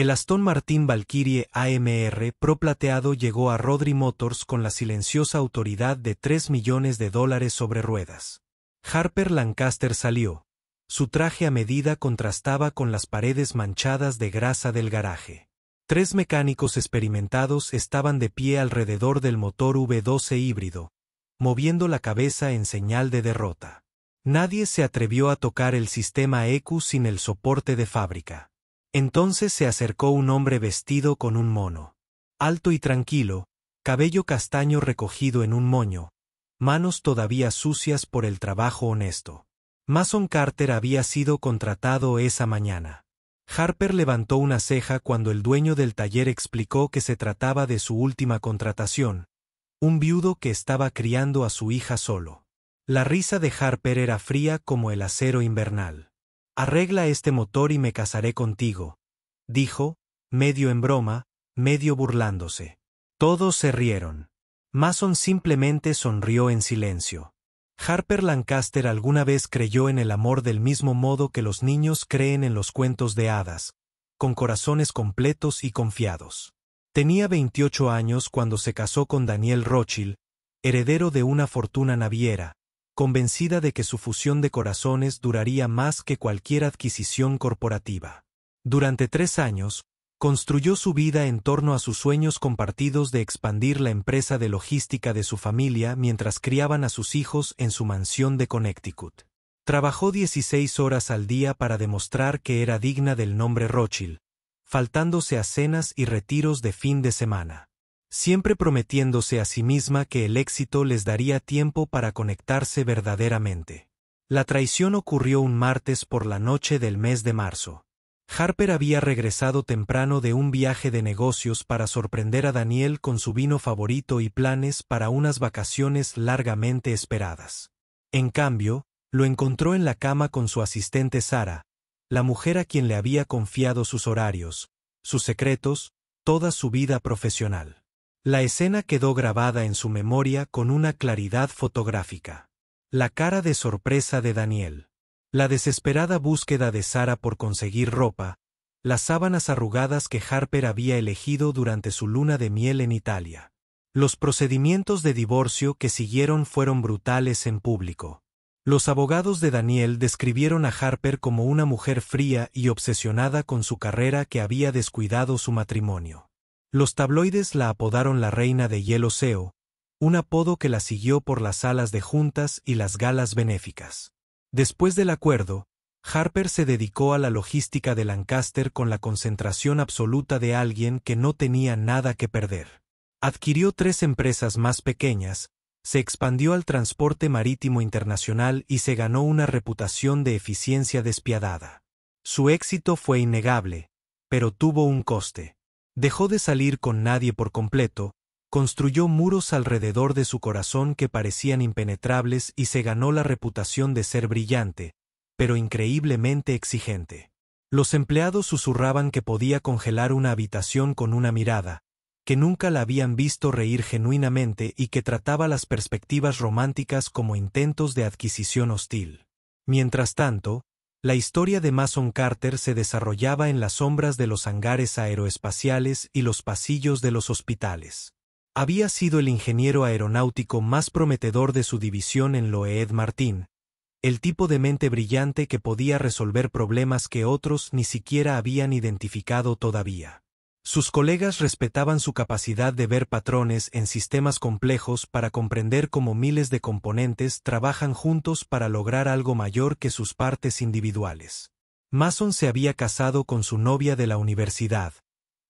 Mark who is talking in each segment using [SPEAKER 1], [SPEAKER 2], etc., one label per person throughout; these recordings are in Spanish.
[SPEAKER 1] El Aston Martin Valkyrie AMR Pro plateado llegó a Rodri Motors con la silenciosa autoridad de $3 millones sobre ruedas. Harper Lancaster salió. Su traje a medida contrastaba con las paredes manchadas de grasa del garaje. 3 mecánicos experimentados estaban de pie alrededor del motor V12 híbrido, moviendo la cabeza en señal de derrota. Nadie se atrevió a tocar el sistema EQ sin el soporte de fábrica. Entonces se acercó un hombre vestido con un mono. Alto y tranquilo, cabello castaño recogido en un moño, manos todavía sucias por el trabajo honesto. Mason Carter había sido contratado esa mañana. Harper levantó una ceja cuando el dueño del taller explicó que se trataba de su última contratación, un viudo que estaba criando a su hija solo. La risa de Harper era fría como el acero invernal. «Arregla este motor y me casaré contigo», dijo, medio en broma, medio burlándose. Todos se rieron. Mason simplemente sonrió en silencio. Harper Lancaster alguna vez creyó en el amor del mismo modo que los niños creen en los cuentos de hadas, con corazones completos y confiados. Tenía 28 años cuando se casó con Daniel Rothschild, heredero de una fortuna naviera, convencida de que su fusión de corazones duraría más que cualquier adquisición corporativa. Durante 3 años, construyó su vida en torno a sus sueños compartidos de expandir la empresa de logística de su familia mientras criaban a sus hijos en su mansión de Connecticut. Trabajó 16 horas al día para demostrar que era digna del nombre Rothschild, faltándose a cenas y retiros de fin de semana. Siempre prometiéndose a sí misma que el éxito les daría tiempo para conectarse verdaderamente. La traición ocurrió un martes por la noche del mes de marzo. Harper había regresado temprano de un viaje de negocios para sorprender a Daniel con su vino favorito y planes para unas vacaciones largamente esperadas. En cambio, lo encontró en la cama con su asistente Sara, la mujer a quien le había confiado sus horarios, sus secretos, toda su vida profesional. La escena quedó grabada en su memoria con una claridad fotográfica. La cara de sorpresa de Daniel. La desesperada búsqueda de Sara por conseguir ropa, las sábanas arrugadas que Harper había elegido durante su luna de miel en Italia. Los procedimientos de divorcio que siguieron fueron brutales en público. Los abogados de Daniel describieron a Harper como una mujer fría y obsesionada con su carrera que había descuidado su matrimonio. Los tabloides la apodaron la reina de Hielo Seo, un apodo que la siguió por las salas de juntas y las galas benéficas. Después del acuerdo, Harper se dedicó a la logística de Lancaster con la concentración absoluta de alguien que no tenía nada que perder. Adquirió 3 empresas más pequeñas, se expandió al transporte marítimo internacional y se ganó una reputación de eficiencia despiadada. Su éxito fue innegable, pero tuvo un coste. Dejó de salir con nadie por completo, construyó muros alrededor de su corazón que parecían impenetrables y se ganó la reputación de ser brillante, pero increíblemente exigente. Los empleados susurraban que podía congelar una habitación con una mirada, que nunca la habían visto reír genuinamente y que trataba las perspectivas románticas como intentos de adquisición hostil. Mientras tanto, la historia de Mason Carter se desarrollaba en las sombras de los hangares aeroespaciales y los pasillos de los hospitales. Había sido el ingeniero aeronáutico más prometedor de su división en Lockheed Martin, el tipo de mente brillante que podía resolver problemas que otros ni siquiera habían identificado todavía. Sus colegas respetaban su capacidad de ver patrones en sistemas complejos para comprender cómo miles de componentes trabajan juntos para lograr algo mayor que sus partes individuales. Mason se había casado con su novia de la universidad,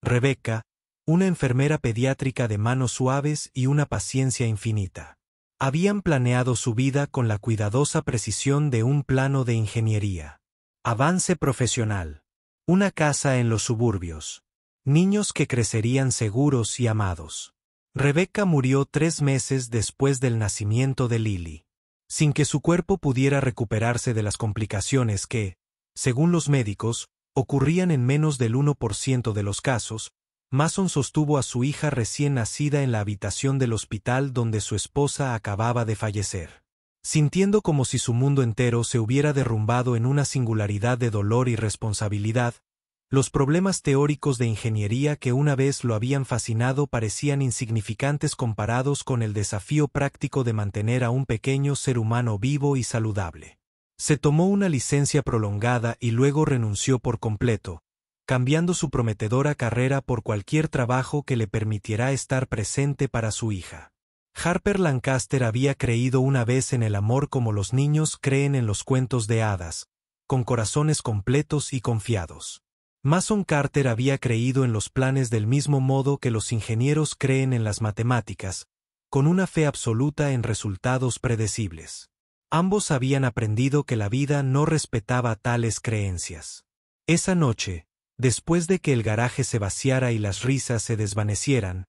[SPEAKER 1] Rebecca, una enfermera pediátrica de manos suaves y una paciencia infinita. Habían planeado su vida con la cuidadosa precisión de un plano de ingeniería. Avance profesional. Una casa en los suburbios. Niños que crecerían seguros y amados. Rebecca murió 3 meses después del nacimiento de Lily. Sin que su cuerpo pudiera recuperarse de las complicaciones que, según los médicos, ocurrían en menos del 1% de los casos, Mason sostuvo a su hija recién nacida en la habitación del hospital donde su esposa acababa de fallecer. Sintiendo como si su mundo entero se hubiera derrumbado en una singularidad de dolor y responsabilidad, Los problemas teóricos de ingeniería que una vez lo habían fascinado parecían insignificantes comparados con el desafío práctico de mantener a un pequeño ser humano vivo y saludable. Se tomó una licencia prolongada y luego renunció por completo, cambiando su prometedora carrera por cualquier trabajo que le permitiera estar presente para su hija. Harper Lancaster había creído una vez en el amor como los niños creen en los cuentos de hadas, con corazones completos y confiados. Mason Carter había creído en los planes del mismo modo que los ingenieros creen en las matemáticas, con una fe absoluta en resultados predecibles. Ambos habían aprendido que la vida no respetaba tales creencias. Esa noche, después de que el garaje se vaciara y las risas se desvanecieran,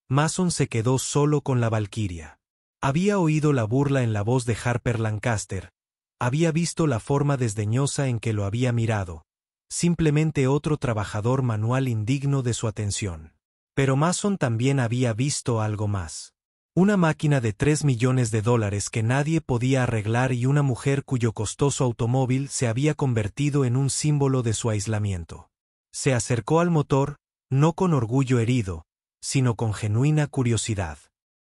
[SPEAKER 1] Mason se quedó solo con la Valquiria. Había oído la burla en la voz de Harper Lancaster, había visto la forma desdeñosa en que lo había mirado, simplemente otro trabajador manual indigno de su atención. Pero Mason también había visto algo más. Una máquina de $3 millones que nadie podía arreglar y una mujer cuyo costoso automóvil se había convertido en un símbolo de su aislamiento. Se acercó al motor, no con orgullo herido, sino con genuina curiosidad.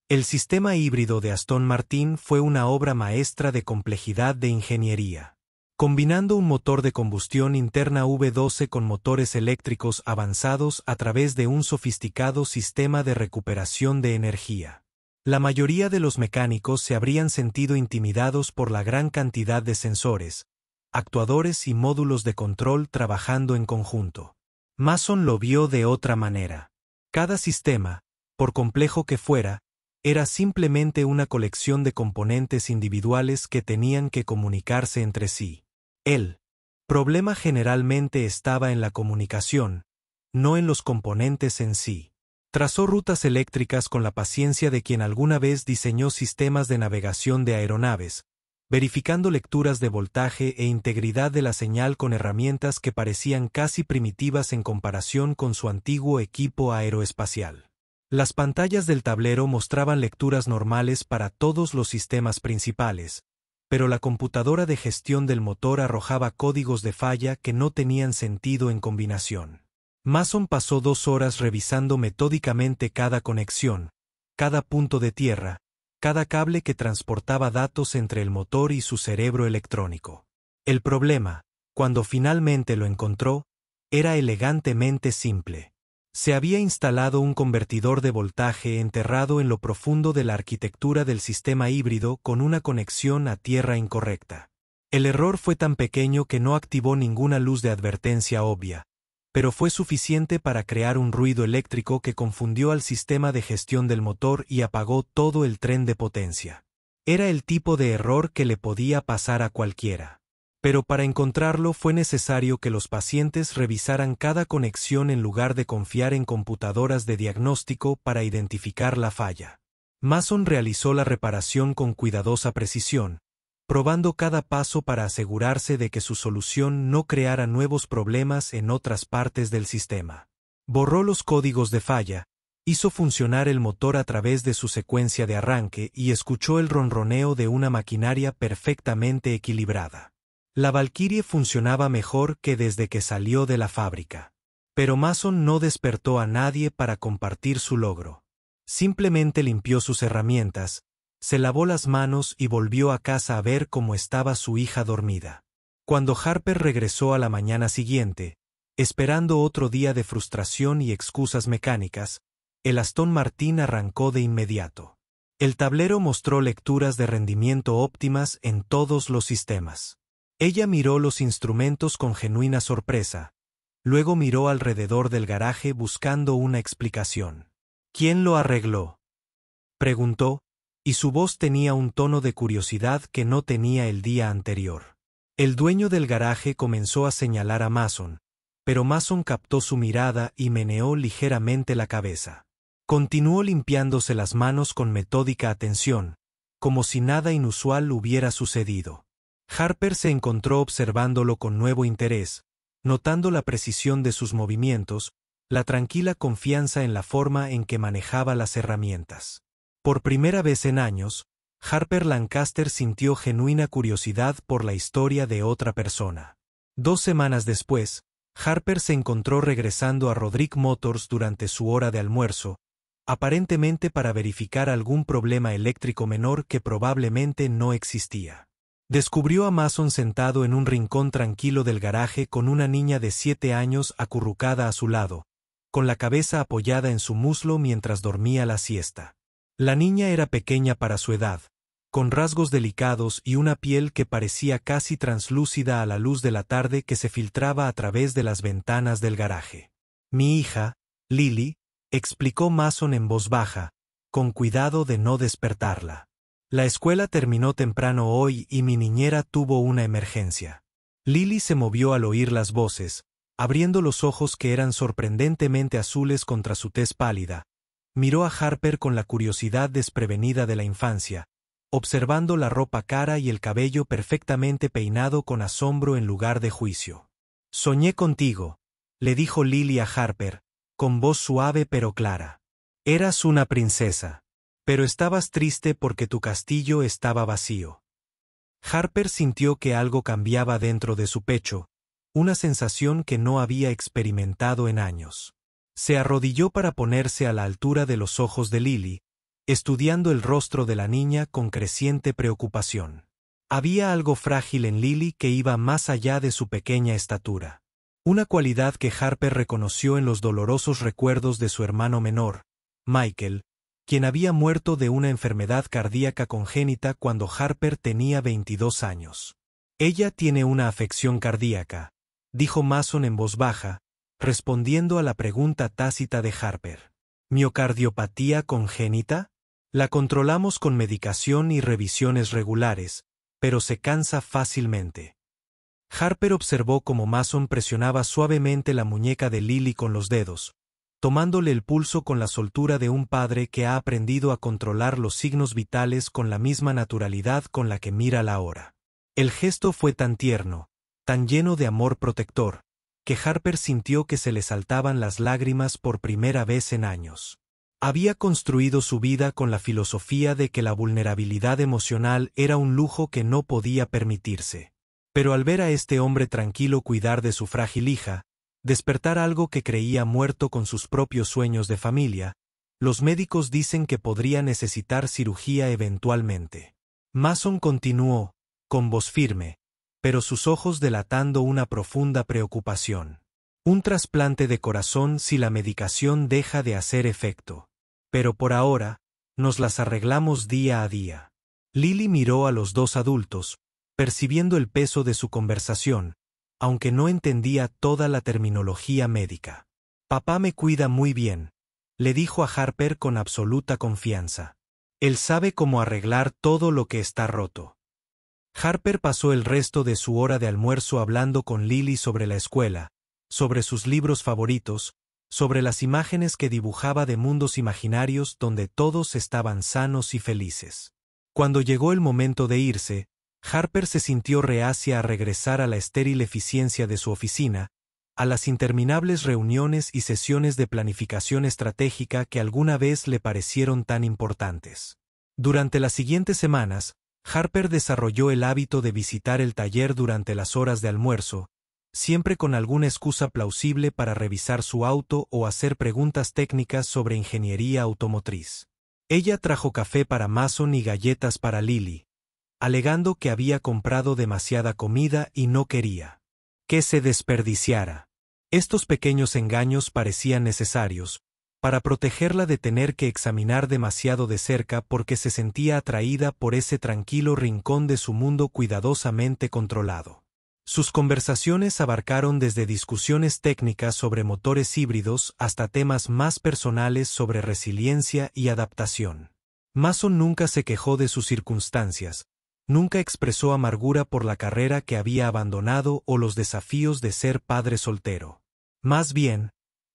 [SPEAKER 1] El sistema híbrido de Aston Martin fue una obra maestra de complejidad de ingeniería. Combinando un motor de combustión interna V12 con motores eléctricos avanzados a través de un sofisticado sistema de recuperación de energía. La mayoría de los mecánicos se habrían sentido intimidados por la gran cantidad de sensores, actuadores y módulos de control trabajando en conjunto. Mason lo vio de otra manera. Cada sistema, por complejo que fuera, era simplemente una colección de componentes individuales que tenían que comunicarse entre sí. El problema generalmente estaba en la comunicación, no en los componentes en sí. Trazó rutas eléctricas con la paciencia de quien alguna vez diseñó sistemas de navegación de aeronaves, verificando lecturas de voltaje e integridad de la señal con herramientas que parecían casi primitivas en comparación con su antiguo equipo aeroespacial. Las pantallas del tablero mostraban lecturas normales para todos los sistemas principales, pero la computadora de gestión del motor arrojaba códigos de falla que no tenían sentido en combinación. Mason pasó 2 horas revisando metódicamente cada conexión, cada punto de tierra, cada cable que transportaba datos entre el motor y su cerebro electrónico. El problema, cuando finalmente lo encontró, era elegantemente simple. Se había instalado un convertidor de voltaje enterrado en lo profundo de la arquitectura del sistema híbrido con una conexión a tierra incorrecta. El error fue tan pequeño que no activó ninguna luz de advertencia obvia, pero fue suficiente para crear un ruido eléctrico que confundió al sistema de gestión del motor y apagó todo el tren de potencia. Era el tipo de error que le podía pasar a cualquiera. Pero para encontrarlo fue necesario que los pacientes revisaran cada conexión en lugar de confiar en computadoras de diagnóstico para identificar la falla. Mason realizó la reparación con cuidadosa precisión, probando cada paso para asegurarse de que su solución no creara nuevos problemas en otras partes del sistema. Borró los códigos de falla, hizo funcionar el motor a través de su secuencia de arranque y escuchó el ronroneo de una maquinaria perfectamente equilibrada. La Valkyrie funcionaba mejor que desde que salió de la fábrica. Pero Mason no despertó a nadie para compartir su logro. Simplemente limpió sus herramientas, se lavó las manos y volvió a casa a ver cómo estaba su hija dormida. Cuando Harper regresó a la mañana siguiente, esperando otro día de frustración y excusas mecánicas, el Aston Martin arrancó de inmediato. El tablero mostró lecturas de rendimiento óptimas en todos los sistemas. Ella miró los instrumentos con genuina sorpresa, luego miró alrededor del garaje buscando una explicación. ¿Quién lo arregló?, preguntó, y su voz tenía un tono de curiosidad que no tenía el día anterior. El dueño del garaje comenzó a señalar a Mason, pero Mason captó su mirada y meneó ligeramente la cabeza. Continuó limpiándose las manos con metódica atención, como si nada inusual hubiera sucedido. Harper se encontró observándolo con nuevo interés, notando la precisión de sus movimientos, la tranquila confianza en la forma en que manejaba las herramientas. Por primera vez en años, Harper Lancaster sintió genuina curiosidad por la historia de otra persona. 2 semanas después, Harper se encontró regresando a Rodrick Motors durante su hora de almuerzo, aparentemente para verificar algún problema eléctrico menor que probablemente no existía. Descubrió a Mason sentado en un rincón tranquilo del garaje con una niña de 7 años acurrucada a su lado, con la cabeza apoyada en su muslo mientras dormía la siesta. La niña era pequeña para su edad, con rasgos delicados y una piel que parecía casi translúcida a la luz de la tarde que se filtraba a través de las ventanas del garaje. «Mi hija, Lily», explicó Mason en voz baja, con cuidado de no despertarla. «La escuela terminó temprano hoy y mi niñera tuvo una emergencia». Lily se movió al oír las voces, abriendo los ojos que eran sorprendentemente azules contra su tez pálida. Miró a Harper con la curiosidad desprevenida de la infancia, observando la ropa cara y el cabello perfectamente peinado con asombro en lugar de juicio. «Soñé contigo», le dijo Lily a Harper, con voz suave pero clara. «Eras una princesa. Pero estabas triste porque tu castillo estaba vacío». Harper sintió que algo cambiaba dentro de su pecho, una sensación que no había experimentado en años. Se arrodilló para ponerse a la altura de los ojos de Lily, estudiando el rostro de la niña con creciente preocupación. Había algo frágil en Lily que iba más allá de su pequeña estatura. Una cualidad que Harper reconoció en los dolorosos recuerdos de su hermano menor, Michael, quien había muerto de una enfermedad cardíaca congénita cuando Harper tenía 22 años. «Ella tiene una afección cardíaca», dijo Mason en voz baja, respondiendo a la pregunta tácita de Harper. «¿Miocardiopatía congénita? La controlamos con medicación y revisiones regulares, pero se cansa fácilmente». Harper observó cómo Mason presionaba suavemente la muñeca de Lily con los dedos, tomándole el pulso con la soltura de un padre que ha aprendido a controlar los signos vitales con la misma naturalidad con la que mira la hora. El gesto fue tan tierno, tan lleno de amor protector, que Harper sintió que se le saltaban las lágrimas por primera vez en años. Había construido su vida con la filosofía de que la vulnerabilidad emocional era un lujo que no podía permitirse. Pero al ver a este hombre tranquilo cuidar de su frágil hija, despertar algo que creía muerto con sus propios sueños de familia, los médicos dicen que podría necesitar cirugía eventualmente. Mason continuó, con voz firme, pero sus ojos delatando una profunda preocupación. «Un trasplante de corazón si la medicación deja de hacer efecto. Pero por ahora, nos las arreglamos día a día». Lily miró a los dos adultos, percibiendo el peso de su conversación, aunque no entendía toda la terminología médica. «Papá me cuida muy bien», le dijo a Harper con absoluta confianza. «Él sabe cómo arreglar todo lo que está roto». Harper pasó el resto de su hora de almuerzo hablando con Lily sobre la escuela, sobre sus libros favoritos, sobre las imágenes que dibujaba de mundos imaginarios donde todos estaban sanos y felices. Cuando llegó el momento de irse, Harper se sintió reacia a regresar a la estéril eficiencia de su oficina, a las interminables reuniones y sesiones de planificación estratégica que alguna vez le parecieron tan importantes. Durante las siguientes semanas, Harper desarrolló el hábito de visitar el taller durante las horas de almuerzo, siempre con alguna excusa plausible para revisar su auto o hacer preguntas técnicas sobre ingeniería automotriz. Ella trajo café para Mason y galletas para Lily, alegando que había comprado demasiada comida y no quería que se desperdiciara. Estos pequeños engaños parecían necesarios, para protegerla de tener que examinar demasiado de cerca porque se sentía atraída por ese tranquilo rincón de su mundo cuidadosamente controlado. Sus conversaciones abarcaron desde discusiones técnicas sobre motores híbridos hasta temas más personales sobre resiliencia y adaptación. Mason nunca se quejó de sus circunstancias, nunca expresó amargura por la carrera que había abandonado o los desafíos de ser padre soltero. Más bien,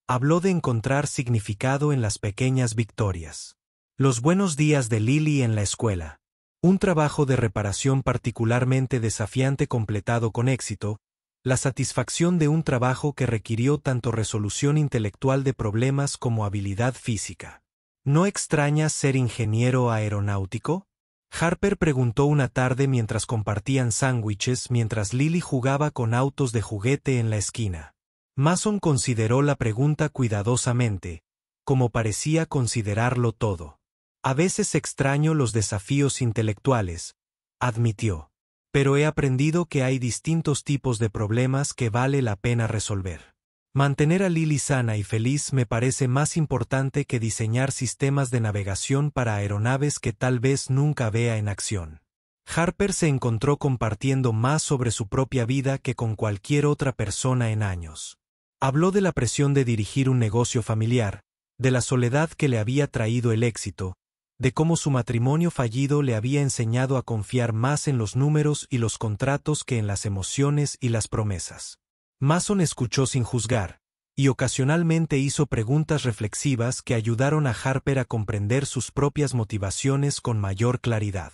[SPEAKER 1] habló de encontrar significado en las pequeñas victorias. Los buenos días de Lily en la escuela. Un trabajo de reparación particularmente desafiante completado con éxito, la satisfacción de un trabajo que requirió tanto resolución intelectual de problemas como habilidad física. ¿No extrañas ser ingeniero aeronáutico?, Harper preguntó una tarde mientras compartían sándwiches mientras Lily jugaba con autos de juguete en la esquina. Mason consideró la pregunta cuidadosamente, como parecía considerarlo todo. A veces extraño los desafíos intelectuales, admitió. Pero he aprendido que hay distintos tipos de problemas que vale la pena resolver. Mantener a Lily sana y feliz me parece más importante que diseñar sistemas de navegación para aeronaves que tal vez nunca vea en acción. Harper se encontró compartiendo más sobre su propia vida que con cualquier otra persona en años. Habló de la presión de dirigir un negocio familiar, de la soledad que le había traído el éxito, de cómo su matrimonio fallido le había enseñado a confiar más en los números y los contratos que en las emociones y las promesas. Mason escuchó sin juzgar, y ocasionalmente hizo preguntas reflexivas que ayudaron a Harper a comprender sus propias motivaciones con mayor claridad.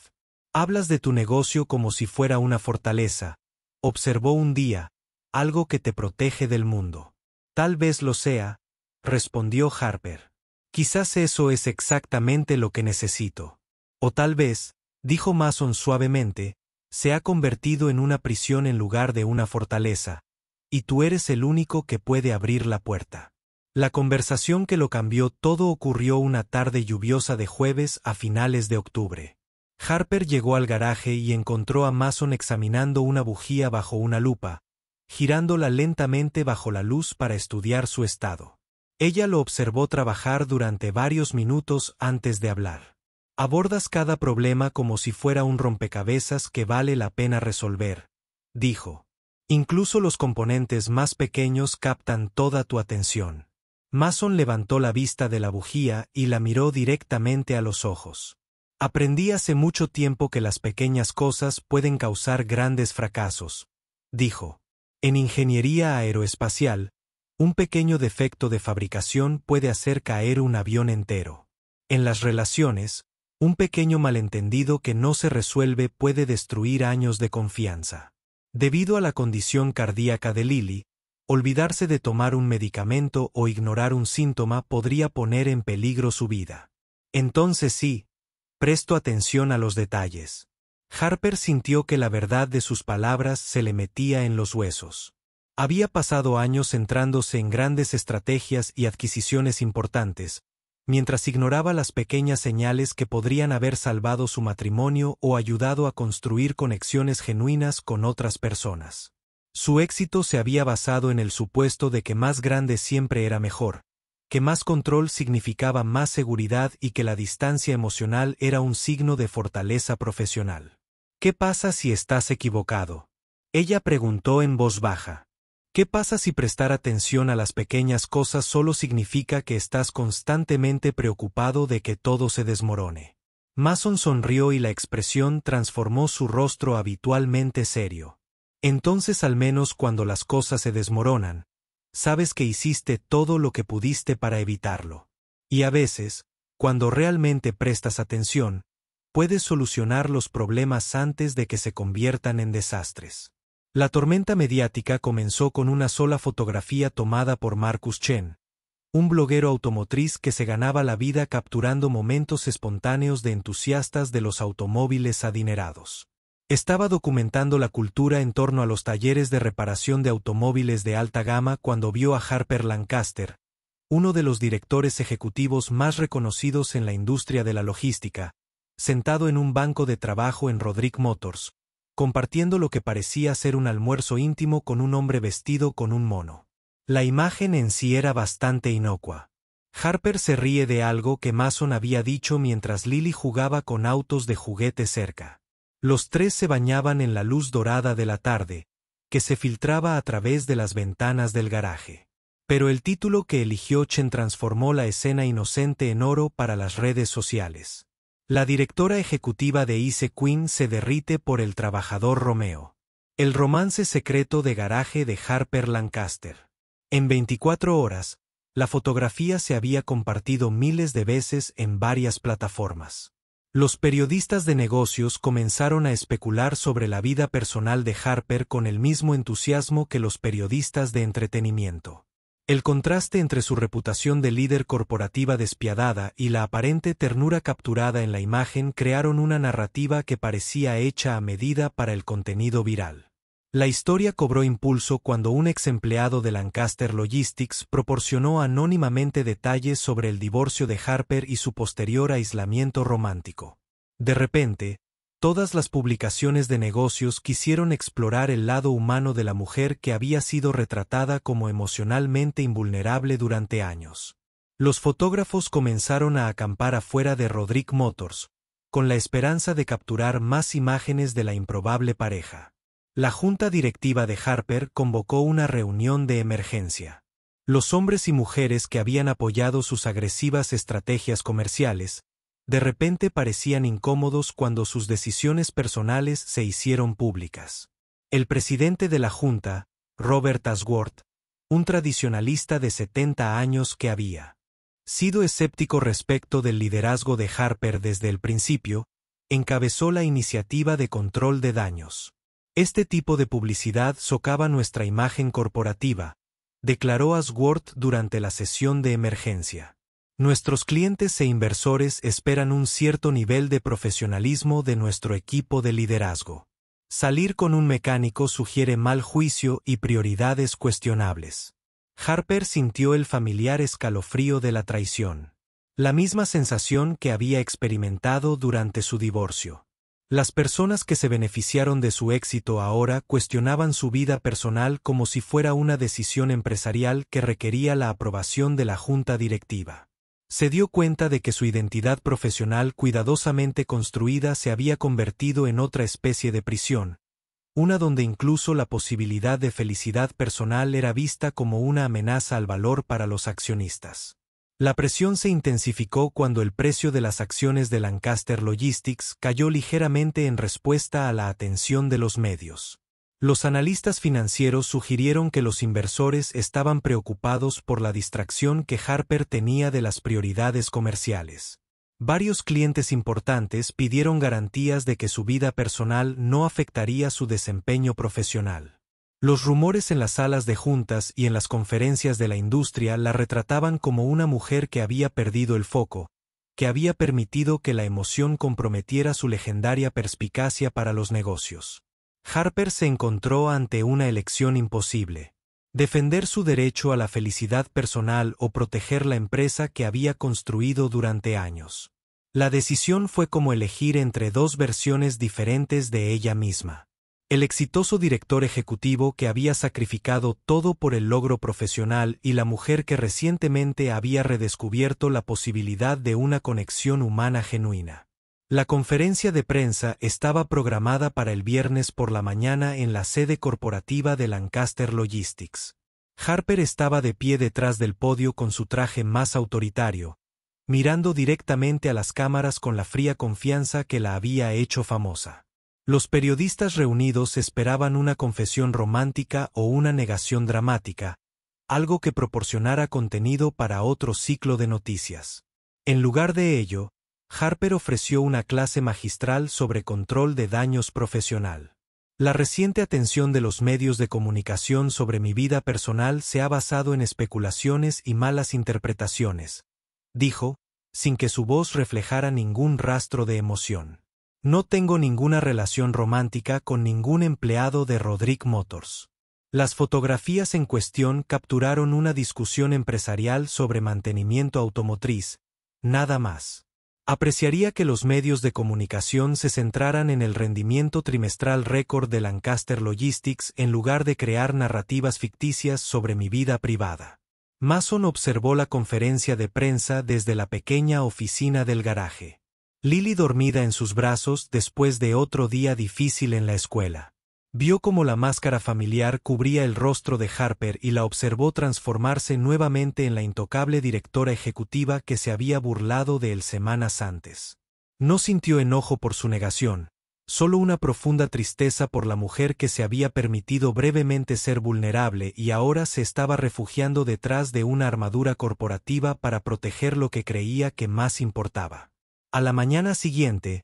[SPEAKER 1] «Hablas de tu negocio como si fuera una fortaleza», observó un día, «algo que te protege del mundo». «Tal vez lo sea», respondió Harper. «Quizás eso es exactamente lo que necesito». «O tal vez», dijo Mason suavemente, «se ha convertido en una prisión en lugar de una fortaleza, y tú eres el único que puede abrir la puerta». La conversación que lo cambió todo ocurrió una tarde lluviosa de jueves a finales de octubre. Harper llegó al garaje y encontró a Mason examinando una bujía bajo una lupa, girándola lentamente bajo la luz para estudiar su estado. Ella lo observó trabajar durante varios minutos antes de hablar. «Abordas cada problema como si fuera un rompecabezas que vale la pena resolver», dijo. «Incluso los componentes más pequeños captan toda tu atención». Mason levantó la vista de la bujía y la miró directamente a los ojos. «Aprendí hace mucho tiempo que las pequeñas cosas pueden causar grandes fracasos», dijo. «En ingeniería aeroespacial, un pequeño defecto de fabricación puede hacer caer un avión entero. En las relaciones, un pequeño malentendido que no se resuelve puede destruir años de confianza». Debido a la condición cardíaca de Lily, olvidarse de tomar un medicamento o ignorar un síntoma podría poner en peligro su vida. Entonces sí, presto atención a los detalles. Harper sintió que la verdad de sus palabras se le metía en los huesos. Había pasado años centrándose en grandes estrategias y adquisiciones importantes, mientras ignoraba las pequeñas señales que podrían haber salvado su matrimonio o ayudado a construir conexiones genuinas con otras personas. Su éxito se había basado en el supuesto de que más grande siempre era mejor, que más control significaba más seguridad y que la distancia emocional era un signo de fortaleza profesional. «¿Qué pasa si estás equivocado?», ella preguntó en voz baja. «¿Qué pasa si prestar atención a las pequeñas cosas solo significa que estás constantemente preocupado de que todo se desmorone?» Mason sonrió y la expresión transformó su rostro habitualmente serio. «Entonces, al menos cuando las cosas se desmoronan, sabes que hiciste todo lo que pudiste para evitarlo. Y a veces, cuando realmente prestas atención, puedes solucionar los problemas antes de que se conviertan en desastres». La tormenta mediática comenzó con una sola fotografía tomada por Marcus Chen, un bloguero automotriz que se ganaba la vida capturando momentos espontáneos de entusiastas de los automóviles adinerados. Estaba documentando la cultura en torno a los talleres de reparación de automóviles de alta gama cuando vio a Harper Lancaster, uno de los directores ejecutivos más reconocidos en la industria de la logística, sentado en un banco de trabajo en Rodrick Motors, compartiendo lo que parecía ser un almuerzo íntimo con un hombre vestido con un mono. La imagen en sí era bastante inocua. Harper se ríe de algo que Mason había dicho mientras Lily jugaba con autos de juguete cerca. Los tres se bañaban en la luz dorada de la tarde, que se filtraba a través de las ventanas del garaje. Pero el título que eligió Chen transformó la escena inocente en oro para las redes sociales. La directora ejecutiva de ICE Queen se derrite por el trabajador Romeo. El romance secreto de garaje de Harper Lancaster. En 24 horas, la fotografía se había compartido miles de veces en varias plataformas. Los periodistas de negocios comenzaron a especular sobre la vida personal de Harper con el mismo entusiasmo que los periodistas de entretenimiento. El contraste entre su reputación de líder corporativa despiadada y la aparente ternura capturada en la imagen crearon una narrativa que parecía hecha a medida para el contenido viral. La historia cobró impulso cuando un ex empleado de Lancaster Logistics proporcionó anónimamente detalles sobre el divorcio de Harper y su posterior aislamiento romántico. De repente, todas las publicaciones de negocios quisieron explorar el lado humano de la mujer que había sido retratada como emocionalmente invulnerable durante años. Los fotógrafos comenzaron a acampar afuera de Roderick Motors, con la esperanza de capturar más imágenes de la improbable pareja. La junta directiva de Harper convocó una reunión de emergencia. Los hombres y mujeres que habían apoyado sus agresivas estrategias comerciales, de repente parecían incómodos cuando sus decisiones personales se hicieron públicas. El presidente de la junta, Robert Ashworth, un tradicionalista de 70 años que había sido escéptico respecto del liderazgo de Harper desde el principio, encabezó la iniciativa de control de daños. Este tipo de publicidad socava nuestra imagen corporativa, declaró Ashworth durante la sesión de emergencia. Nuestros clientes e inversores esperan un cierto nivel de profesionalismo de nuestro equipo de liderazgo. Salir con un mecánico sugiere mal juicio y prioridades cuestionables. Harper sintió el familiar escalofrío de la traición. La misma sensación que había experimentado durante su divorcio. Las personas que se beneficiaron de su éxito ahora cuestionaban su vida personal como si fuera una decisión empresarial que requería la aprobación de la junta directiva. Se dio cuenta de que su identidad profesional cuidadosamente construida se había convertido en otra especie de prisión, una donde incluso la posibilidad de felicidad personal era vista como una amenaza al valor para los accionistas. La presión se intensificó cuando el precio de las acciones de Lancaster Logistics cayó ligeramente en respuesta a la atención de los medios. Los analistas financieros sugirieron que los inversores estaban preocupados por la distracción que Harper tenía de las prioridades comerciales. Varios clientes importantes pidieron garantías de que su vida personal no afectaría su desempeño profesional. Los rumores en las salas de juntas y en las conferencias de la industria la retrataban como una mujer que había perdido el foco, que había permitido que la emoción comprometiera su legendaria perspicacia para los negocios. Harper se encontró ante una elección imposible: defender su derecho a la felicidad personal o proteger la empresa que había construido durante años. La decisión fue como elegir entre dos versiones diferentes de ella misma. El exitoso director ejecutivo que había sacrificado todo por el logro profesional y la mujer que recientemente había redescubierto la posibilidad de una conexión humana genuina. La conferencia de prensa estaba programada para el viernes por la mañana en la sede corporativa de Lancaster Logistics. Harper estaba de pie detrás del podio con su traje más autoritario, mirando directamente a las cámaras con la fría confianza que la había hecho famosa. Los periodistas reunidos esperaban una confesión romántica o una negación dramática, algo que proporcionara contenido para otro ciclo de noticias. En lugar de ello, Harper ofreció una clase magistral sobre control de daños profesional. La reciente atención de los medios de comunicación sobre mi vida personal se ha basado en especulaciones y malas interpretaciones, dijo, sin que su voz reflejara ningún rastro de emoción. No tengo ninguna relación romántica con ningún empleado de Roderick Motors. Las fotografías en cuestión capturaron una discusión empresarial sobre mantenimiento automotriz, nada más. Apreciaría que los medios de comunicación se centraran en el rendimiento trimestral récord de Lancaster Logistics en lugar de crear narrativas ficticias sobre mi vida privada. Mason observó la conferencia de prensa desde la pequeña oficina del garaje. Lily dormida en sus brazos después de otro día difícil en la escuela. Vio cómo la máscara familiar cubría el rostro de Harper y la observó transformarse nuevamente en la intocable directora ejecutiva que se había burlado de él semanas antes. No sintió enojo por su negación, solo una profunda tristeza por la mujer que se había permitido brevemente ser vulnerable y ahora se estaba refugiando detrás de una armadura corporativa para proteger lo que creía que más importaba. A la mañana siguiente,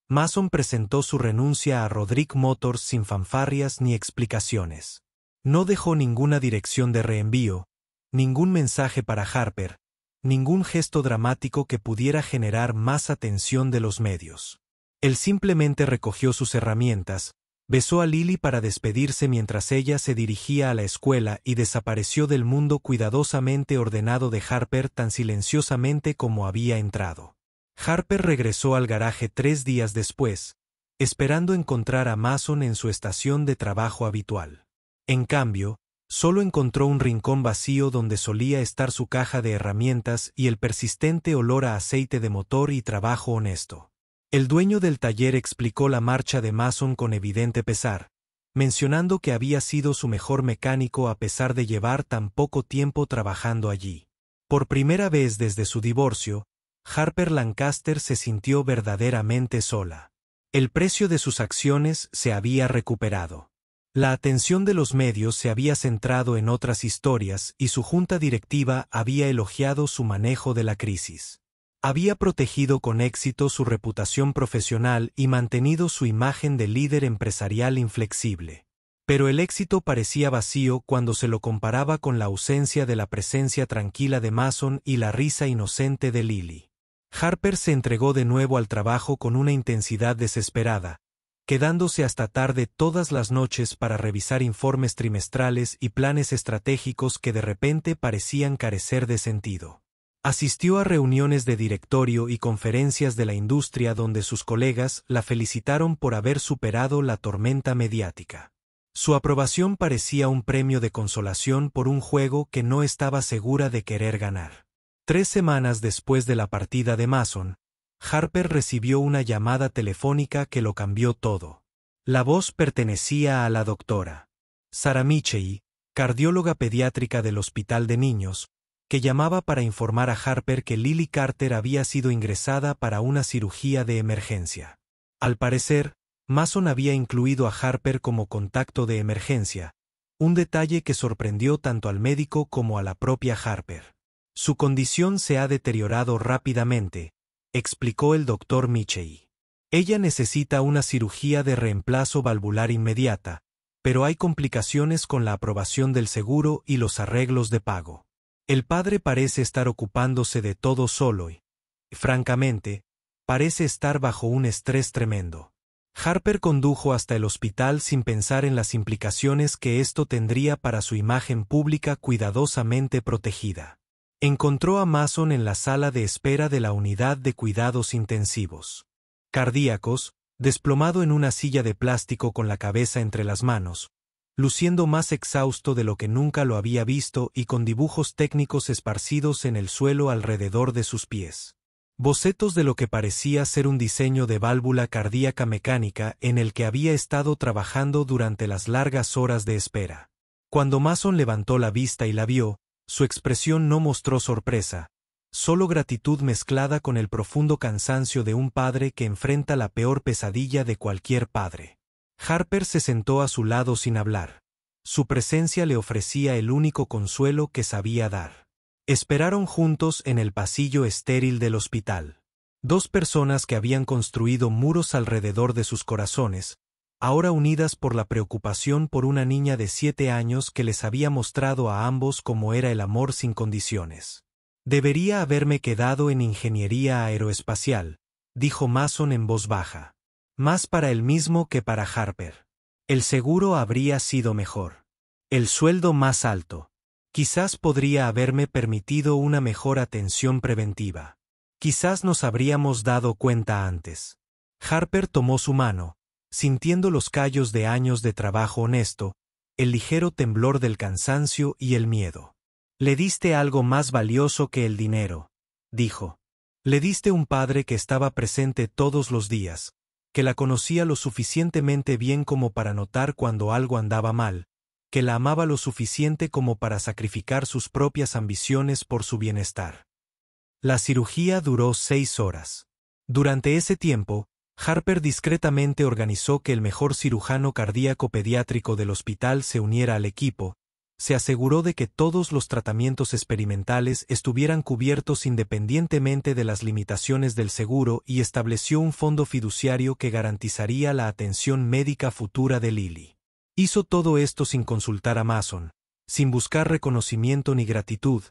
[SPEAKER 1] Mason presentó su renuncia a Roderick Motors sin fanfarrias ni explicaciones. No dejó ninguna dirección de reenvío, ningún mensaje para Harper, ningún gesto dramático que pudiera generar más atención de los medios. Él simplemente recogió sus herramientas, Besó a Lily para despedirse mientras ella se dirigía a la escuela y desapareció del mundo cuidadosamente ordenado de Harper tan silenciosamente como había entrado. Harper regresó al garaje 3 días después, esperando encontrar a Mason en su estación de trabajo habitual. En cambio, solo encontró un rincón vacío donde solía estar su caja de herramientas y el persistente olor a aceite de motor y trabajo honesto. El dueño del taller explicó la marcha de Mason con evidente pesar, mencionando que había sido su mejor mecánico a pesar de llevar tan poco tiempo trabajando allí. Por primera vez desde su divorcio, Harper Lancaster se sintió verdaderamente sola. El precio de sus acciones se había recuperado. La atención de los medios se había centrado en otras historias y su junta directiva había elogiado su manejo de la crisis. Había protegido con éxito su reputación profesional y mantenido su imagen de líder empresarial inflexible. Pero el éxito parecía vacío cuando se lo comparaba con la ausencia de la presencia tranquila de Mason y la risa inocente de Lily. Harper se entregó de nuevo al trabajo con una intensidad desesperada, quedándose hasta tarde todas las noches para revisar informes trimestrales y planes estratégicos que de repente parecían carecer de sentido. Asistió a reuniones de directorio y conferencias de la industria donde sus colegas la felicitaron por haber superado la tormenta mediática. Su aprobación parecía un premio de consolación por un juego que no estaba segura de querer ganar. 3 semanas después de la partida de Mason, Harper recibió una llamada telefónica que lo cambió todo. La voz pertenecía a la doctora Sarah Michey, cardióloga pediátrica del Hospital de Niños, que llamaba para informar a Harper que Lily Carter había sido ingresada para una cirugía de emergencia. Al parecer, Mason había incluido a Harper como contacto de emergencia, un detalle que sorprendió tanto al médico como a la propia Harper. Su condición se ha deteriorado rápidamente, explicó el doctor Michey. Ella necesita una cirugía de reemplazo valvular inmediata, pero hay complicaciones con la aprobación del seguro y los arreglos de pago. El padre parece estar ocupándose de todo solo y, francamente, parece estar bajo un estrés tremendo. Harper condujo hasta el hospital sin pensar en las implicaciones que esto tendría para su imagen pública cuidadosamente protegida. Encontró a Mason en la sala de espera de la unidad de cuidados intensivos cardíacos, desplomado en una silla de plástico con la cabeza entre las manos, luciendo más exhausto de lo que nunca lo había visto y con dibujos técnicos esparcidos en el suelo alrededor de sus pies. Bocetos de lo que parecía ser un diseño de válvula cardíaca mecánica en el que había estado trabajando durante las largas horas de espera. Cuando Mason levantó la vista y la vio, su expresión no mostró sorpresa, solo gratitud mezclada con el profundo cansancio de un padre que enfrenta la peor pesadilla de cualquier padre. Harper se sentó a su lado sin hablar. Su presencia le ofrecía el único consuelo que sabía dar. Esperaron juntos en el pasillo estéril del hospital. 2 personas que habían construido muros alrededor de sus corazones, ahora unidas por la preocupación por una niña de 7 años que les había mostrado a ambos cómo era el amor sin condiciones. Debería haberme quedado en ingeniería aeroespacial, dijo Mason en voz baja. Más para él mismo que para Harper. El seguro habría sido mejor. El sueldo más alto. Quizás podría haberme permitido una mejor atención preventiva. Quizás nos habríamos dado cuenta antes. Harper tomó su mano, sintiendo los callos de años de trabajo honesto, el ligero temblor del cansancio y el miedo. Le diste algo más valioso que el dinero, dijo. Le diste un padre que estaba presente todos los días, que la conocía lo suficientemente bien como para notar cuando algo andaba mal, que la amaba lo suficiente como para sacrificar sus propias ambiciones por su bienestar. La cirugía duró 6 horas. Durante ese tiempo, Harper discretamente organizó que el mejor cirujano cardíaco pediátrico del hospital se uniera al equipo, se aseguró de que todos los tratamientos experimentales estuvieran cubiertos independientemente de las limitaciones del seguro y estableció un fondo fiduciario que garantizaría la atención médica futura de Lily. Hizo todo esto sin consultar a Mason, sin buscar reconocimiento ni gratitud,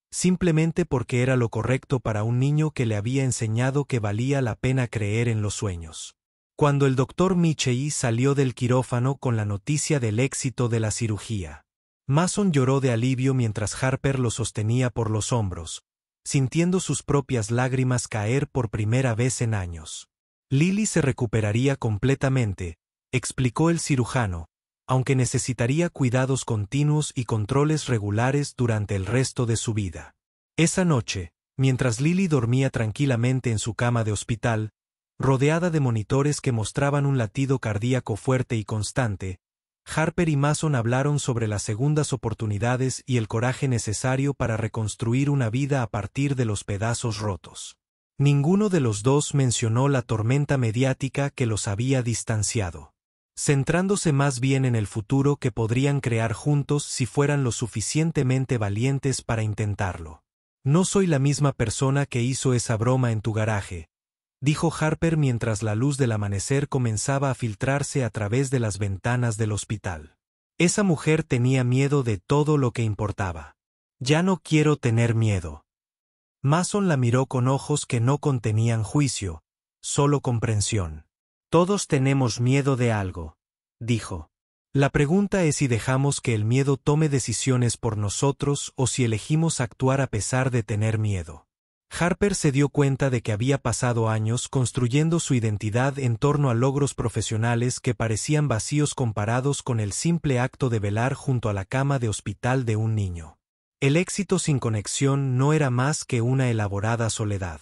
[SPEAKER 1] simplemente porque era lo correcto para un niño que le había enseñado que valía la pena creer en los sueños. Cuando el doctor Michei salió del quirófano con la noticia del éxito de la cirugía, Mason lloró de alivio mientras Harper lo sostenía por los hombros, sintiendo sus propias lágrimas caer por primera vez en años. Lily se recuperaría completamente, explicó el cirujano, aunque necesitaría cuidados continuos y controles regulares durante el resto de su vida. Esa noche, mientras Lily dormía tranquilamente en su cama de hospital, rodeada de monitores que mostraban un latido cardíaco fuerte y constante, Harper y Mason hablaron sobre las segundas oportunidades y el coraje necesario para reconstruir una vida a partir de los pedazos rotos. Ninguno de los dos mencionó la tormenta mediática que los había distanciado, centrándose más bien en el futuro que podrían crear juntos si fueran lo suficientemente valientes para intentarlo. No soy la misma persona que hizo esa broma en tu garaje, dijo Harper mientras la luz del amanecer comenzaba a filtrarse a través de las ventanas del hospital. Esa mujer tenía miedo de todo lo que importaba. Ya no quiero tener miedo. Mason la miró con ojos que no contenían juicio, solo comprensión. Todos tenemos miedo de algo, dijo. La pregunta es si dejamos que el miedo tome decisiones por nosotros o si elegimos actuar a pesar de tener miedo. Harper se dio cuenta de que había pasado años construyendo su identidad en torno a logros profesionales que parecían vacíos comparados con el simple acto de velar junto a la cama de hospital de un niño. El éxito sin conexión no era más que una elaborada soledad.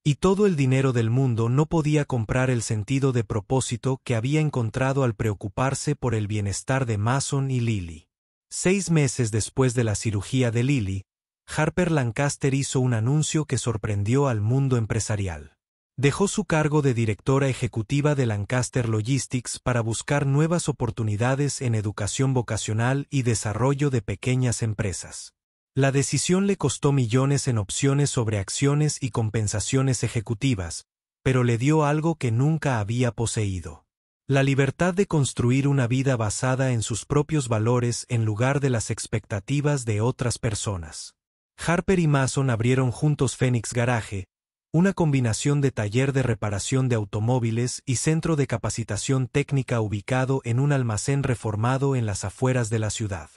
[SPEAKER 1] Y todo el dinero del mundo no podía comprar el sentido de propósito que había encontrado al preocuparse por el bienestar de Mason y Lily. 6 meses después de la cirugía de Lily, Harper Lancaster hizo un anuncio que sorprendió al mundo empresarial. Dejó su cargo de directora ejecutiva de Lancaster Logistics para buscar nuevas oportunidades en educación vocacional y desarrollo de pequeñas empresas. La decisión le costó millones en opciones sobre acciones y compensaciones ejecutivas, pero le dio algo que nunca había poseído: la libertad de construir una vida basada en sus propios valores en lugar de las expectativas de otras personas. Harper y Mason abrieron juntos Phoenix Garage, una combinación de taller de reparación de automóviles y centro de capacitación técnica ubicado en un almacén reformado en las afueras de la ciudad.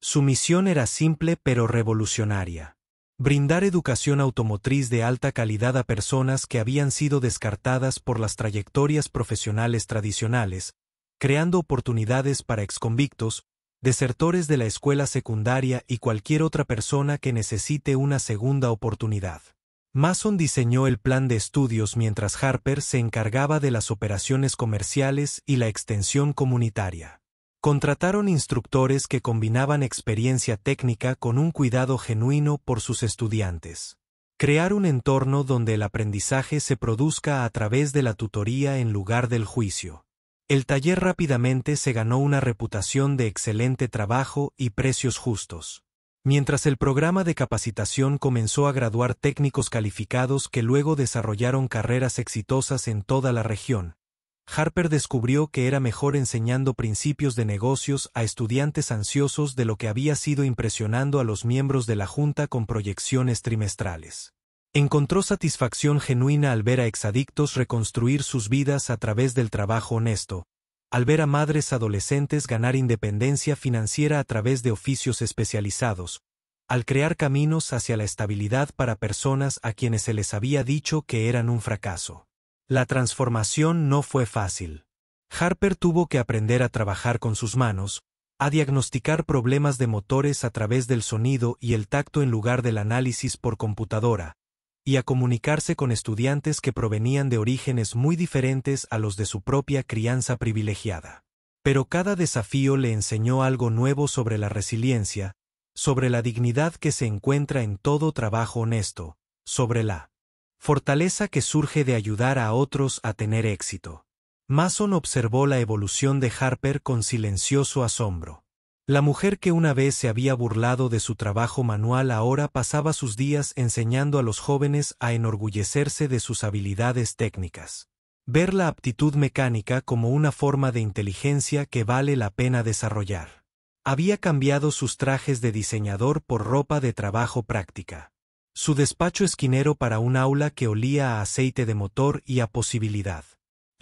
[SPEAKER 1] Su misión era simple pero revolucionaria: brindar educación automotriz de alta calidad a personas que habían sido descartadas por las trayectorias profesionales tradicionales, creando oportunidades para exconvictos, desertores de la escuela secundaria y cualquier otra persona que necesite una segunda oportunidad. Mason diseñó el plan de estudios mientras Harper se encargaba de las operaciones comerciales y la extensión comunitaria. Contrataron instructores que combinaban experiencia técnica con un cuidado genuino por sus estudiantes. Crear un entorno donde el aprendizaje se produzca a través de la tutoría en lugar del juicio. El taller rápidamente se ganó una reputación de excelente trabajo y precios justos. Mientras el programa de capacitación comenzó a graduar técnicos calificados que luego desarrollaron carreras exitosas en toda la región, Harper descubrió que era mejor enseñando principios de negocios a estudiantes ansiosos de lo que había sido impresionando a los miembros de la junta con proyecciones trimestrales. Encontró satisfacción genuina al ver a exadictos reconstruir sus vidas a través del trabajo honesto, al ver a madres adolescentes ganar independencia financiera a través de oficios especializados, al crear caminos hacia la estabilidad para personas a quienes se les había dicho que eran un fracaso. La transformación no fue fácil. Harper tuvo que aprender a trabajar con sus manos, a diagnosticar problemas de motores a través del sonido y el tacto en lugar del análisis por computadora, y a comunicarse con estudiantes que provenían de orígenes muy diferentes a los de su propia crianza privilegiada. Pero cada desafío le enseñó algo nuevo sobre la resiliencia, sobre la dignidad que se encuentra en todo trabajo honesto, sobre la fortaleza que surge de ayudar a otros a tener éxito. Mason observó la evolución de Harper con silencioso asombro. La mujer que una vez se había burlado de su trabajo manual ahora pasaba sus días enseñando a los jóvenes a enorgullecerse de sus habilidades técnicas. Ver la aptitud mecánica como una forma de inteligencia que vale la pena desarrollar. Había cambiado sus trajes de diseñador por ropa de trabajo práctica. Su despacho esquinero para un aula que olía a aceite de motor y a posibilidad.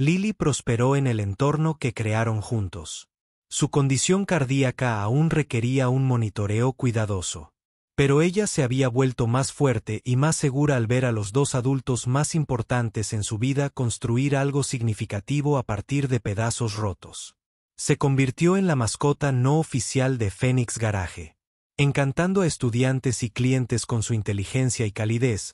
[SPEAKER 1] Lily prosperó en el entorno que crearon juntos. Su condición cardíaca aún requería un monitoreo cuidadoso. Pero ella se había vuelto más fuerte y más segura al ver a los dos adultos más importantes en su vida construir algo significativo a partir de pedazos rotos. Se convirtió en la mascota no oficial de Phoenix Garage, encantando a estudiantes y clientes con su inteligencia y calidez,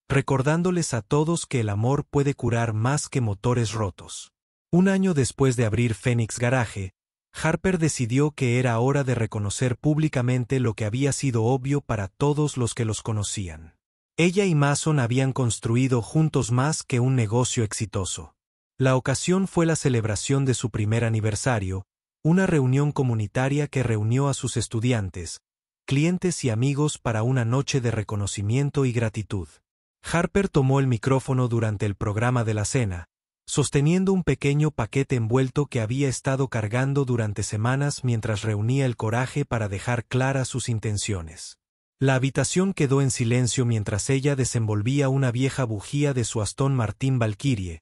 [SPEAKER 1] recordándoles a todos que el amor puede curar más que motores rotos. Un año después de abrir Phoenix Garage, Harper decidió que era hora de reconocer públicamente lo que había sido obvio para todos los que los conocían. Ella y Mason habían construido juntos más que un negocio exitoso. La ocasión fue la celebración de su primer aniversario, una reunión comunitaria que reunió a sus estudiantes, clientes y amigos para una noche de reconocimiento y gratitud. Harper tomó el micrófono durante el programa de la cena, sosteniendo un pequeño paquete envuelto que había estado cargando durante semanas mientras reunía el coraje para dejar claras sus intenciones. La habitación quedó en silencio mientras ella desenvolvía una vieja bujía de su Aston Martin Valkyrie,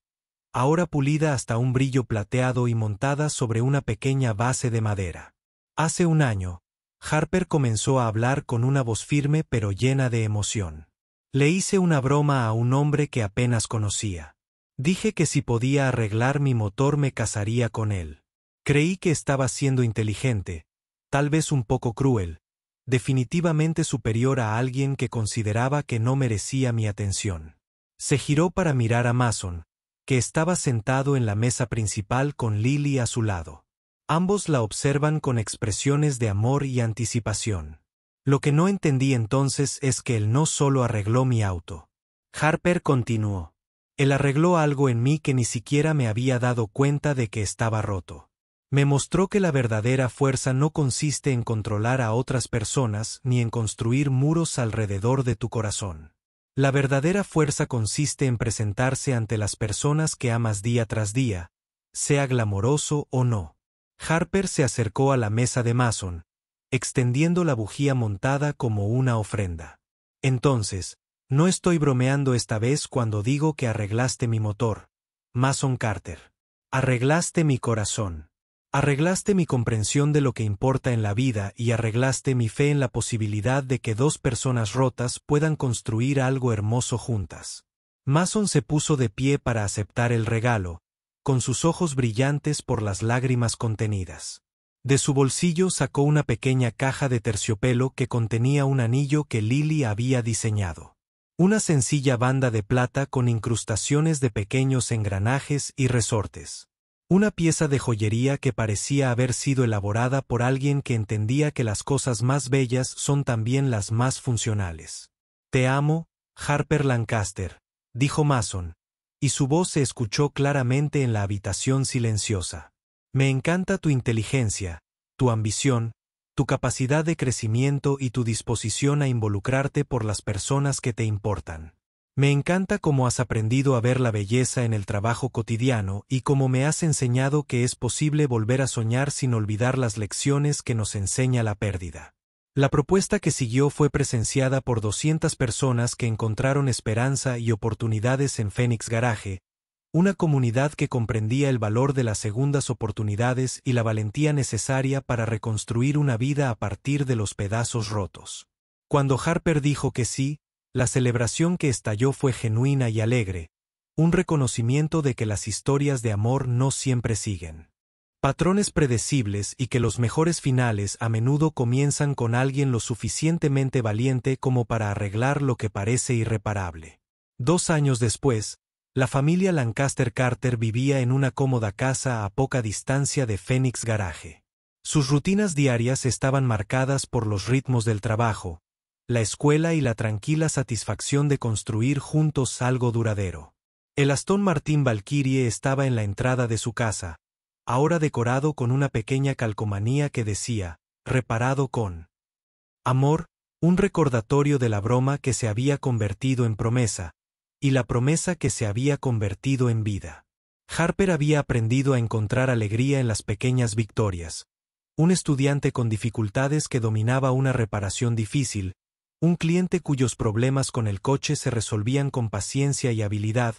[SPEAKER 1] ahora pulida hasta un brillo plateado y montada sobre una pequeña base de madera. Hace un año, Harper comenzó a hablar con una voz firme pero llena de emoción. Le hice una broma a un hombre que apenas conocía. Dije que si podía arreglar mi motor me casaría con él. Creí que estaba siendo inteligente, tal vez un poco cruel, definitivamente superior a alguien que consideraba que no merecía mi atención. Se giró para mirar a Mason, que estaba sentado en la mesa principal con Lily a su lado. Ambos la observan con expresiones de amor y anticipación. Lo que no entendí entonces es que él no solo arregló mi auto. Harper continuó. Él arregló algo en mí que ni siquiera me había dado cuenta de que estaba roto. Me mostró que la verdadera fuerza no consiste en controlar a otras personas ni en construir muros alrededor de tu corazón. La verdadera fuerza consiste en presentarse ante las personas que amas día tras día, sea glamoroso o no. Harper se acercó a la mesa de Mason, extendiendo la bujía montada como una ofrenda. Entonces, no estoy bromeando esta vez cuando digo que arreglaste mi motor, Mason Carter. Arreglaste mi corazón. Arreglaste mi comprensión de lo que importa en la vida y arreglaste mi fe en la posibilidad de que dos personas rotas puedan construir algo hermoso juntas. Mason se puso de pie para aceptar el regalo, con sus ojos brillantes por las lágrimas contenidas. De su bolsillo sacó una pequeña caja de terciopelo que contenía un anillo que Lily había diseñado. Una sencilla banda de plata con incrustaciones de pequeños engranajes y resortes. Una pieza de joyería que parecía haber sido elaborada por alguien que entendía que las cosas más bellas son también las más funcionales. Te amo, Harper Lancaster, dijo Mason, y su voz se escuchó claramente en la habitación silenciosa. Me encanta tu inteligencia, tu ambición, tu capacidad de crecimiento y tu disposición a involucrarte por las personas que te importan. Me encanta cómo has aprendido a ver la belleza en el trabajo cotidiano y cómo me has enseñado que es posible volver a soñar sin olvidar las lecciones que nos enseña la pérdida. La propuesta que siguió fue presenciada por 200 personas que encontraron esperanza y oportunidades en Phoenix Garage, una comunidad que comprendía el valor de las segundas oportunidades y la valentía necesaria para reconstruir una vida a partir de los pedazos rotos. Cuando Harper dijo que sí, la celebración que estalló fue genuina y alegre, un reconocimiento de que las historias de amor no siempre siguen patrones predecibles y que los mejores finales a menudo comienzan con alguien lo suficientemente valiente como para arreglar lo que parece irreparable. 2 años después, la familia Lancaster Carter vivía en una cómoda casa a poca distancia de Phoenix Garage. Sus rutinas diarias estaban marcadas por los ritmos del trabajo, la escuela y la tranquila satisfacción de construir juntos algo duradero. El Aston Martin Valkyrie estaba en la entrada de su casa, ahora decorado con una pequeña calcomanía que decía, reparado con amor, un recordatorio de la broma que se había convertido en promesa, y la promesa que se había convertido en vida. Harper había aprendido a encontrar alegría en las pequeñas victorias. Un estudiante con dificultades que dominaba una reparación difícil, un cliente cuyos problemas con el coche se resolvían con paciencia y habilidad,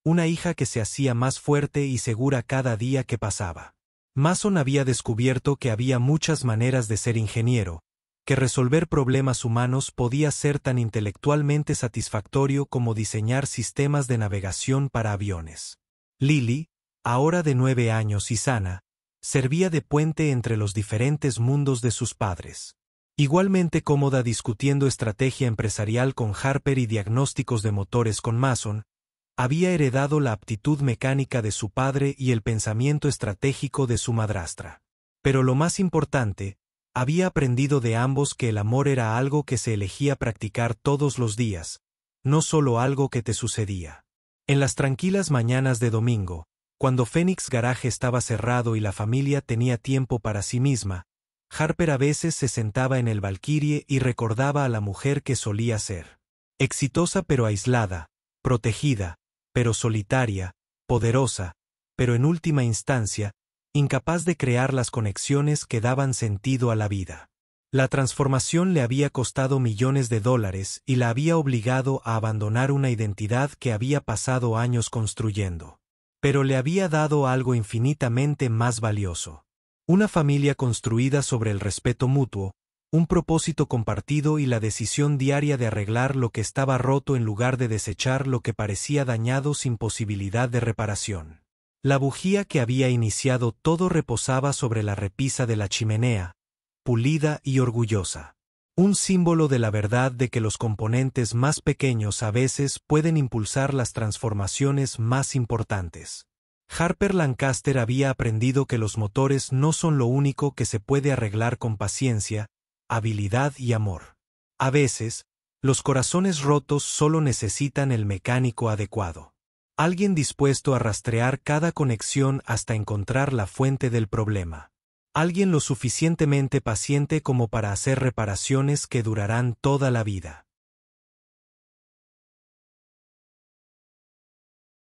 [SPEAKER 1] una hija que se hacía más fuerte y segura cada día que pasaba. Mason había descubierto que había muchas maneras de ser ingeniero, que resolver problemas humanos podía ser tan intelectualmente satisfactorio como diseñar sistemas de navegación para aviones. Lily, ahora de 9 años y sana, servía de puente entre los diferentes mundos de sus padres. Igualmente cómoda discutiendo estrategia empresarial con Harper y diagnósticos de motores con Mason, había heredado la aptitud mecánica de su padre y el pensamiento estratégico de su madrastra. Pero lo más importante, había aprendido de ambos que el amor era algo que se elegía practicar todos los días, no solo algo que te sucedía. En las tranquilas mañanas de domingo, cuando Phoenix Garage estaba cerrado y la familia tenía tiempo para sí misma, Harper a veces se sentaba en el Valkyrie y recordaba a la mujer que solía ser. Exitosa pero aislada, protegida, pero solitaria, poderosa, pero en última instancia, incapaz de crear las conexiones que daban sentido a la vida. La transformación le había costado millones de dólares y la había obligado a abandonar una identidad que había pasado años construyendo. Pero le había dado algo infinitamente más valioso. Una familia construida sobre el respeto mutuo, un propósito compartido y la decisión diaria de arreglar lo que estaba roto en lugar de desechar lo que parecía dañado sin posibilidad de reparación. La bujía que había iniciado todo reposaba sobre la repisa de la chimenea, pulida y orgullosa. Un símbolo de la verdad de que los componentes más pequeños a veces pueden impulsar las transformaciones más importantes. Harper Lancaster había aprendido que los motores no son lo único que se puede arreglar con paciencia, habilidad y amor. A veces, los corazones rotos solo necesitan el mecánico adecuado. Alguien dispuesto a rastrear cada conexión hasta encontrar la fuente del problema. Alguien lo suficientemente paciente como para hacer reparaciones que durarán toda la vida.